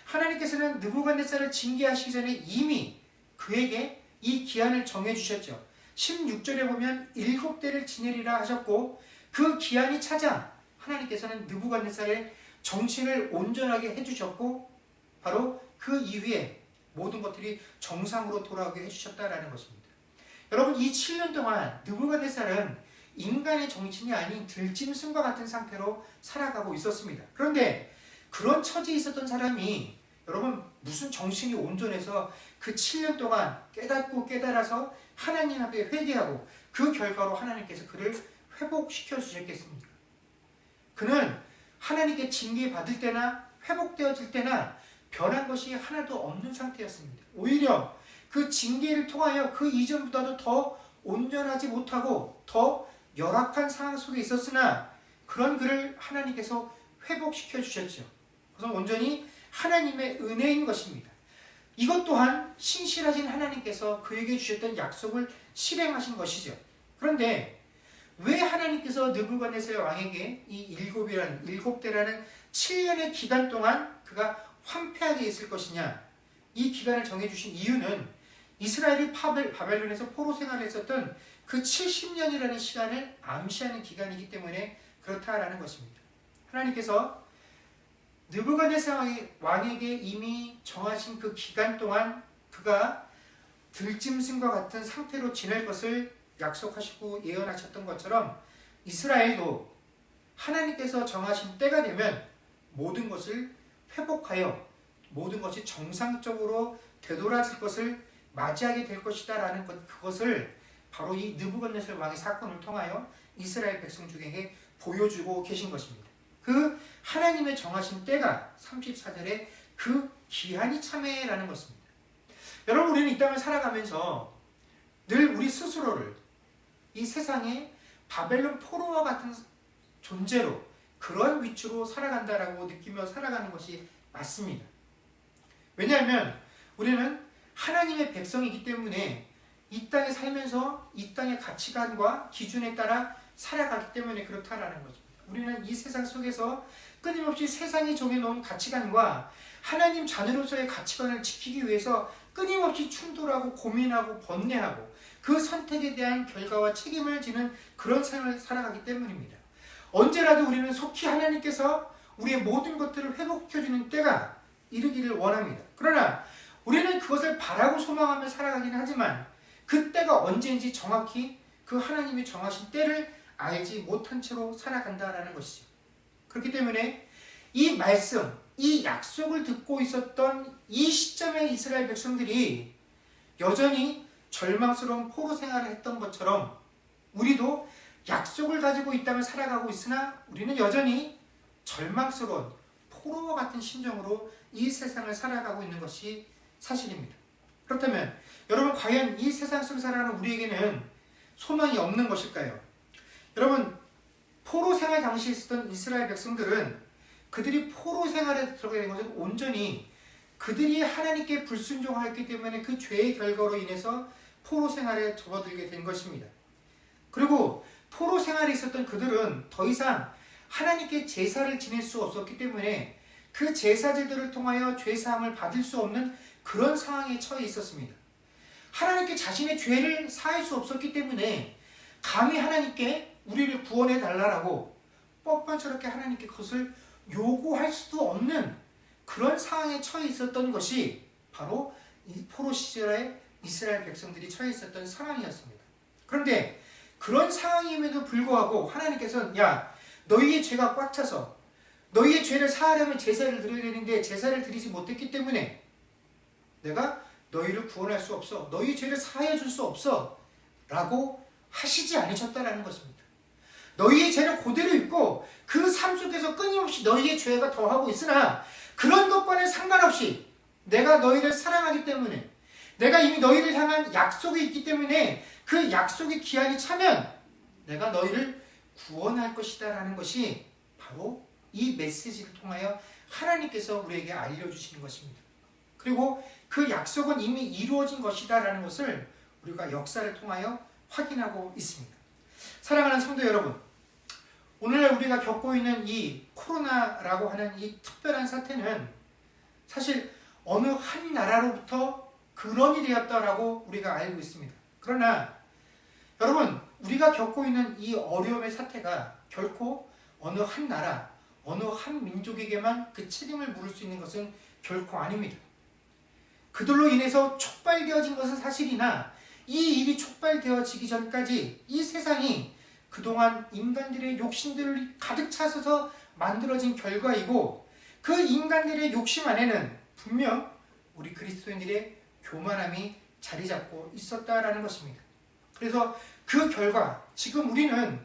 하나님께서는 느부갓네살을 징계하시기 전에 이미 그에게 이 기한을 정해 주셨죠. 16절에 보면 7대를 지내리라 하셨고, 그 기한이 차자 하나님께서는 느부갓네살의 정신을 온전하게 해주셨고, 바로 그 이후에 모든 것들이 정상으로 돌아오게 해주셨다라는 것입니다. 여러분, 이 7년 동안 느부갓네살은 인간의 정신이 아닌 들짐승과 같은 상태로 살아가고 있었습니다. 그런데 그런 처지에 있었던 사람이 여러분 무슨 정신이 온전해서 그 7년 동안 깨닫고 깨달아서 하나님 앞에 회개하고 그 결과로 하나님께서 그를 회복시켜 주셨겠습니까? 그는 하나님께 징계받을 때나 회복되어질 때나 변한 것이 하나도 없는 상태였습니다. 오히려 그 징계를 통하여 그 이전보다도 더 온전하지 못하고 더 열악한 상황 속에 있었으나 그런 그를 하나님께서 회복시켜 주셨죠. 그래서 온전히 하나님의 은혜인 것입니다. 이것 또한 신실하신 하나님께서 그에게 주셨던 약속을 실행하신 것이죠. 그런데 왜 하나님께서 느부갓네살 왕에게 이 7대라는 7년의 기간 동안 그가 황폐하게 있을 것이냐, 이 기간을 정해주신 이유는 이스라엘이 바벨론에서 포로 생활을 했었던 그 70년이라는 시간을 암시하는 기간이기 때문에 그렇다라는 것입니다. 하나님께서 느부갓네살 왕에게 이미 정하신 그 기간 동안 그가 들짐승과 같은 상태로 지낼 것을 약속하시고 예언하셨던 것처럼 이스라엘도 하나님께서 정하신 때가 되면 모든 것을 회복하여 모든 것이 정상적으로 되돌아질 것을 맞이하게 될 것이다 라는 그것을 바로 이 느부갓네살 왕의 사건을 통하여 이스라엘 백성 중에게 보여주고 계신 것입니다. 그 하나님의 정하신 때가 34절에 그 기한이 참회라는 것입니다. 여러분, 우리는 이 땅을 살아가면서 늘 우리 스스로를 이 세상에 바벨론 포로와 같은 존재로 그런 위치로 살아간다라고 느끼며 살아가는 것이 맞습니다. 왜냐하면 우리는 하나님의 백성이기 때문에 이 땅에 살면서 이 땅의 가치관과 기준에 따라 살아가기 때문에 그렇다라는 거죠. 우리는 이 세상 속에서 끊임없이 세상이 정해놓은 가치관과 하나님 자녀로서의 가치관을 지키기 위해서 끊임없이 충돌하고 고민하고 번뇌하고 그 선택에 대한 결과와 책임을 지는 그런 삶을 살아가기 때문입니다. 언제라도 우리는 속히 하나님께서 우리의 모든 것들을 회복시켜주는 때가 이르기를 원합니다. 그러나 우리는 그것을 바라고 소망하며 살아가긴 하지만 그 때가 언제인지 정확히 그 하나님이 정하신 때를 알지 못한 채로 살아간다라는 것이죠. 그렇기 때문에 이 말씀, 이 약속을 듣고 있었던 이 시점에 이스라엘 백성들이 여전히 절망스러운 포로 생활을 했던 것처럼 우리도 약속을 가지고 이 땅을 살아가고 있으나 우리는 여전히 절망스러운 포로와 같은 심정으로 이 세상을 살아가고 있는 것이 사실입니다. 그렇다면 여러분, 과연 이 세상 속에 살아가는 우리에게는 소망이 없는 것일까요? 여러분, 포로 생활 당시에 있었던 이스라엘 백성들은 그들이 포로 생활에 들어가게 된 것은 온전히 그들이 하나님께 불순종하였기 때문에 그 죄의 결과로 인해서 포로 생활에 접어들게 된 것입니다. 그리고 포로 생활에 있었던 그들은 더 이상 하나님께 제사를 지낼 수 없었기 때문에 그 제사 제도를 통하여 죄사함을 받을 수 없는 그런 상황에 처해 있었습니다. 하나님께 자신의 죄를 사할 수 없었기 때문에 감히 하나님께 우리를 구원해 달라고 뻔뻔스럽게 하나님께 그것을 요구할 수도 없는 그런 상황에 처해 있었던 것이 바로 이 포로 시절에 이스라엘 백성들이 처해 있었던 상황이었습니다. 그런데 그런 상황임에도 불구하고 하나님께서는 너희의 죄가 꽉 차서 너희의 죄를 사하려면 제사를 드려야 되는데 제사를 드리지 못했기 때문에 내가 너희를 구원할 수 없어. 너희 죄를 사하여 줄 수 없어. 라고 하시지 않으셨다라는 것입니다. 너희의 죄는 그대로 있고 그 삶 속에서 끊임없이 너희의 죄가 더하고 있으나 그런 것과는 상관없이 내가 너희를 사랑하기 때문에 내가 이미 너희를 향한 약속이 있기 때문에 그 약속의 기한이 차면 내가 너희를 구원할 것이다 라는 것이 바로 이 메시지를 통하여 하나님께서 우리에게 알려주시는 것입니다. 그리고 그 약속은 이미 이루어진 것이다 라는 것을 우리가 역사를 통하여 확인하고 있습니다. 사랑하는 성도 여러분, 오늘날 우리가 겪고 있는 이 코로나라고 하는 이 특별한 사태는 사실 어느 한 나라로부터 근원이 되었다라고 우리가 알고 있습니다. 그러나 여러분, 우리가 겪고 있는 이 어려움의 사태가 결코 어느 한 나라, 어느 한 민족에게만 그 책임을 물을 수 있는 것은 결코 아닙니다. 그들로 인해서 촉발되어진 것은 사실이나 이 일이 촉발되어지기 전까지 이 세상이 그동안 인간들의 욕심들을 가득 차서서 만들어진 결과이고 그 인간들의 욕심 안에는 분명 우리 그리스도인들의 교만함이 자리 잡고 있었다라는 것입니다. 그래서 그 결과 지금 우리는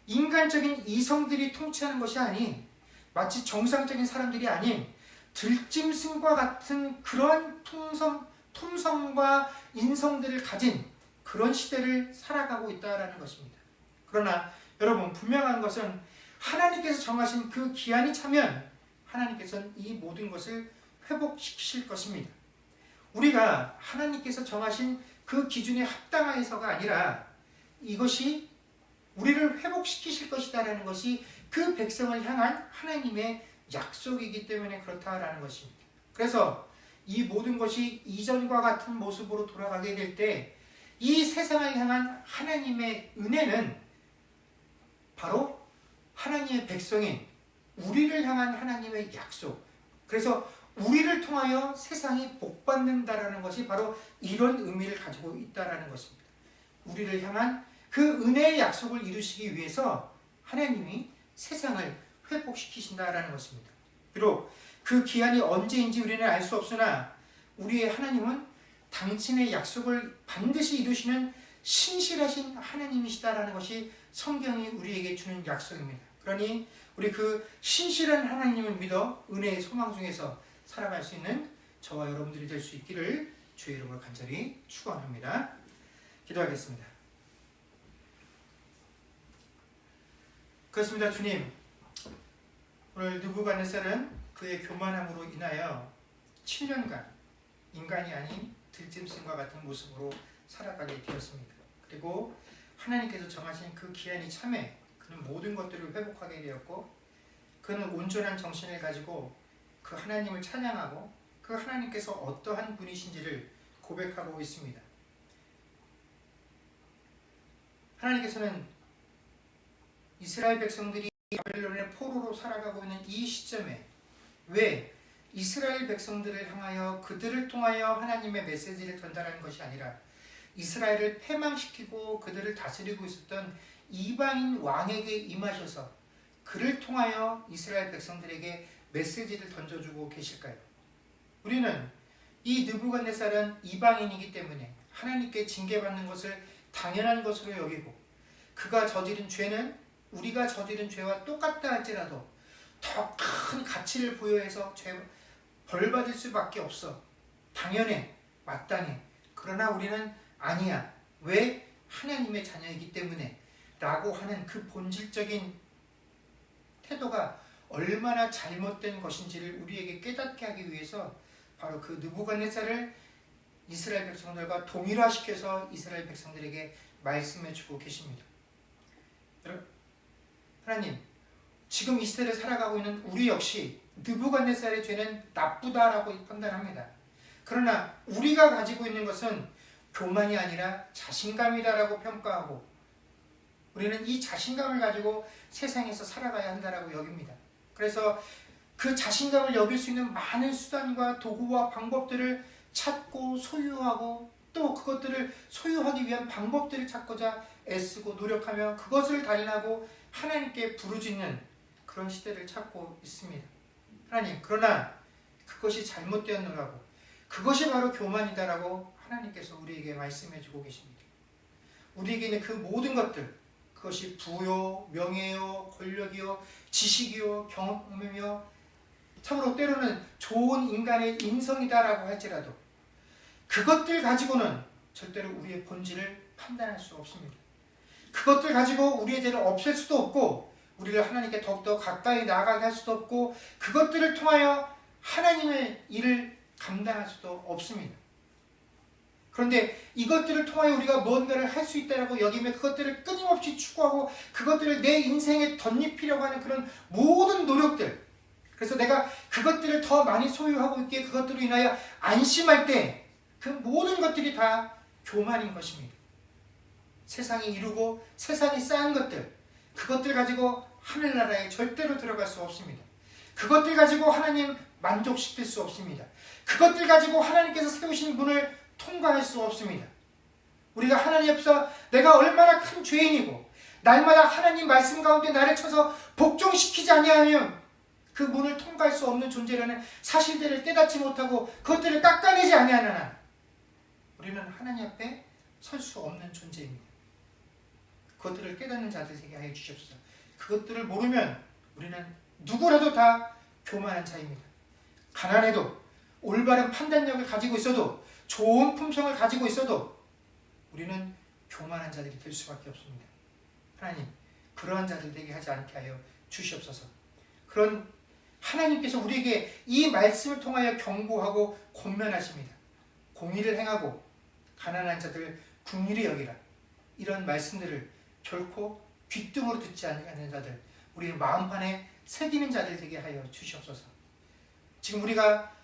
인간적인 이성들이 통치하는 것이 아닌 마치 정상적인 사람들이 아닌 들짐승과 같은 그런 품성과 인성들을 가진 그런 시대를 살아가고 있다는 것입니다. 그러나 여러분, 분명한 것은 하나님께서 정하신 그 기한이 차면 하나님께서는 이 모든 것을 회복시키실 것입니다. 우리가 하나님께서 정하신 그 기준에 합당하여서가 아니라 이것이 우리를 회복시키실 것이다라는 것이 그 백성을 향한 하나님의 약속이기 때문에 그렇다라는 것입니다. 그래서 이 모든 것이 이전과 같은 모습으로 돌아가게 될 때 이 세상을 향한 하나님의 은혜는 바로 하나님의 백성인 우리를 향한 하나님의 약속, 그래서 우리를 통하여 세상이 복받는다라는 것이 바로 이런 의미를 가지고 있다라는 것입니다. 우리를 향한 그 은혜의 약속을 이루시기 위해서 하나님이 세상을 회복시키신다라는 것입니다. 비록 그 기한이 언제인지 우리는 알 수 없으나 우리의 하나님은 당신의 약속을 반드시 이루시는 신실하신 하나님이시다라는 것이 성경이 우리에게 주는 약속입니다. 그러니 우리 그 신실한 하나님을 믿어 은혜의 소망 중에서 살아갈 수 있는 저와 여러분들이 될 수 있기를 주의 이름으로 간절히 축원합니다. 기도하겠습니다. 그렇습니다. 주님, 오늘 느부갓네살은 그의 교만함으로 인하여 7년간 인간이 아닌 들짐승과 같은 모습으로 살아가게 되었습니다. 그리고 하나님께서 정하신 그 기한이 참에 그는 모든 것들을 회복하게 되었고 그는 온전한 정신을 가지고 그 하나님을 찬양하고 그 하나님께서 어떠한 분이신지를 고백하고 있습니다. 하나님께서는 이스라엘 백성들이 바벨론의 포로로 살아가고 있는 이 시점에 왜 이스라엘 백성들을 향하여 그들을 통하여 하나님의 메시지를 전달하는 것이 아니라 이스라엘을 패망시키고 그들을 다스리고 있었던 이방인 왕에게 임하셔서 그를 통하여 이스라엘 백성들에게 메시지를 던져주고 계실까요? 우리는 이 느부갓네살은 이방인이기 때문에 하나님께 징계받는 것을 당연한 것으로 여기고 그가 저지른 죄는 우리가 저지른 죄와 똑같다 할지라도 더 큰 가치를 부여해서 벌 받을 수밖에 없어. 당연해, 마땅해. 그러나 우리는 아니야. 왜? 하나님의 자녀이기 때문에 라고 하는 그 본질적인 태도가 얼마나 잘못된 것인지를 우리에게 깨닫게 하기 위해서 바로 그 느부갓네살을 이스라엘 백성들과 동일화시켜서 이스라엘 백성들에게 말씀해 주고 계십니다. 하나님, 지금 이 시대를 살아가고 있는 우리 역시 느부갓네살의 죄는 나쁘다라고 판단합니다. 그러나 우리가 가지고 있는 것은 교만이 아니라 자신감이다라고 평가하고 우리는 이 자신감을 가지고 세상에서 살아가야 한다라고 여깁니다. 그래서 그 자신감을 여길 수 있는 많은 수단과 도구와 방법들을 찾고 소유하고 또 그것들을 소유하기 위한 방법들을 찾고자 애쓰고 노력하며 그것을 달인하고 하나님께 부르짖는 그런 시대를 찾고 있습니다. 하나님, 그러나 그것이 잘못되었노라고 그것이 바로 교만이다라고 하나님께서 우리에게 말씀해 주고 계십니다. 우리에게는 그 모든 것들, 그것이 부요, 명예요, 권력이요, 지식이요, 경험이며 참으로 때로는 좋은 인간의 인성이다라고 할지라도 그것들 가지고는 절대로 우리의 본질을 판단할 수 없습니다. 그것들 가지고 우리의 죄를 없앨 수도 없고 우리를 하나님께 더욱더 가까이 나아가게 할 수도 없고 그것들을 통하여 하나님의 일을 감당할 수도 없습니다. 그런데 이것들을 통하여 우리가 뭔가를 할 수 있다고 여기며 그것들을 끊임없이 추구하고 그것들을 내 인생에 덧입히려고 하는 그런 모든 노력들, 그래서 내가 그것들을 더 많이 소유하고 있기에 그것들로 인하여 안심할 때 그 모든 것들이 다 교만인 것입니다. 세상이 이루고 세상이 쌓은 것들, 그것들 가지고 하늘나라에 절대로 들어갈 수 없습니다. 그것들 가지고 하나님 만족시킬 수 없습니다. 그것들 가지고 하나님께서 세우신 문을 통과할 수 없습니다. 우리가 하나님 앞에서 내가 얼마나 큰 죄인이고 날마다 하나님 말씀 가운데 나를 쳐서 복종시키지 아니하면 그 문을 통과할 수 없는 존재라는 사실들을 깨닫지 못하고 그것들을 깎아내지 아니하나 우리는 하나님 앞에 설 수 없는 존재입니다. 그것들을 깨닫는 자들 되게 하여 주시옵소서. 그것들을 모르면 우리는 누구라도 다 교만한 자입니다. 가난해도 올바른 판단력을 가지고 있어도 좋은 품성을 가지고 있어도 우리는 교만한 자들이 될 수밖에 없습니다. 하나님, 그러한 자들 되게 하지 않게 하여 주시옵소서. 그런 하나님께서 우리에게 이 말씀을 통하여 경고하고 권면하십니다. 공의를 행하고 가난한 자들 긍휼히 여기라. 이런 말씀들을 결코 귓등으로 듣지 않는 자들, 우리의 마음판에 새기는 자들 되게 하여 주시옵소서. 지금 우리가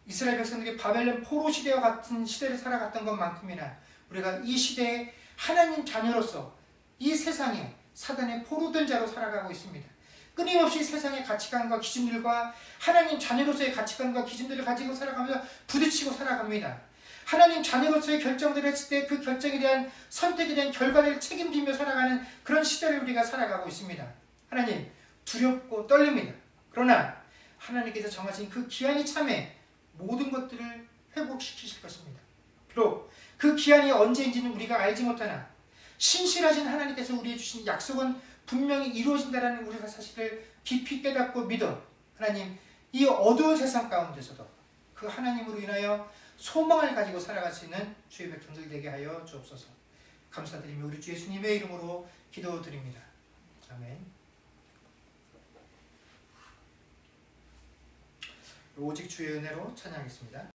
이스라엘 백성들이 바벨론 포로 시대와 같은 시대를 살아갔던 것만큼이나 우리가 이 시대에 하나님 자녀로서 이 세상에 사단의 포로된 자로 살아가고 있습니다. 끊임없이 세상의 가치관과 기준들과 하나님 자녀로서의 가치관과 기준들을 가지고 살아가면서 부딪히고 살아갑니다. 하나님 자녀로서의 결정들을 했을 때 그 결정에 대한 선택에 대한 결과를 책임지며 살아가는 그런 시대를 우리가 살아가고 있습니다. 하나님, 두렵고 떨립니다. 그러나 하나님께서 정하신 그 기한이 참에 모든 것들을 회복시키실 것입니다. 비록 그 기한이 언제인지는 우리가 알지 못하나 신실하신 하나님께서 우리에게 주신 약속은 분명히 이루어진다는 우리가 사실을 깊이 깨닫고 믿어 하나님, 이 어두운 세상 가운데서도 그 하나님으로 인하여 소망을 가지고 살아갈 수 있는 주의 백성들 되게 하여 주옵소서. 감사드리며 우리 주 예수님의 이름으로 기도드립니다. 아멘. 오직 주의 은혜로 찬양하겠습니다.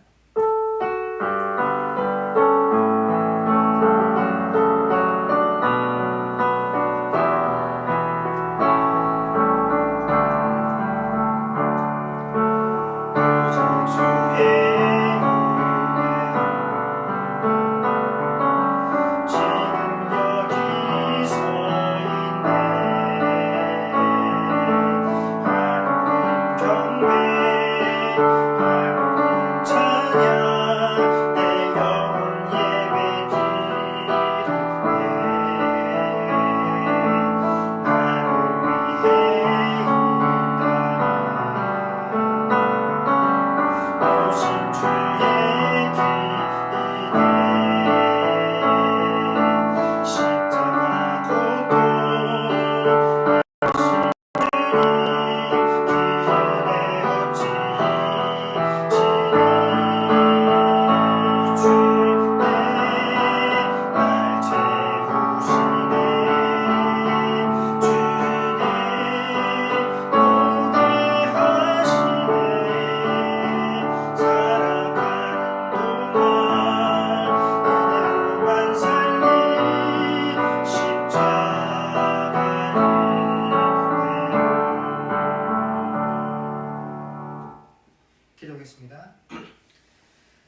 기도하겠습니다.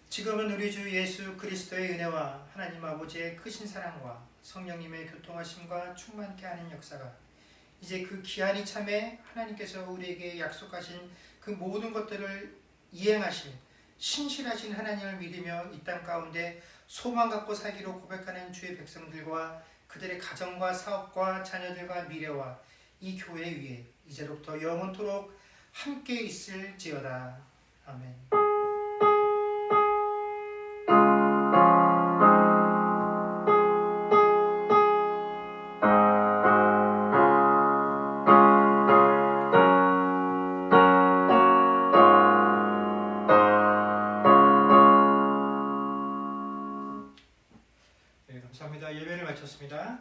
지금은 우리 주 예수 그리스도의 은혜와 하나님 아버지의 크신 사랑과 성령님의 교통하심과 충만케 하는 역사가 이제 그 기한이 참에 하나님께서 우리에게 약속하신 그 모든 것들을 이행하실 신실하신 하나님을 믿으며 이 땅 가운데 소망 갖고 살기로 고백하는 주의 백성들과 그들의 가정과 사업과 자녀들과 미래와 이 교회 위에 이제로부터 영원토록 함께 있을지어다. 아멘. 감사합니다. 예배를 마쳤습니다.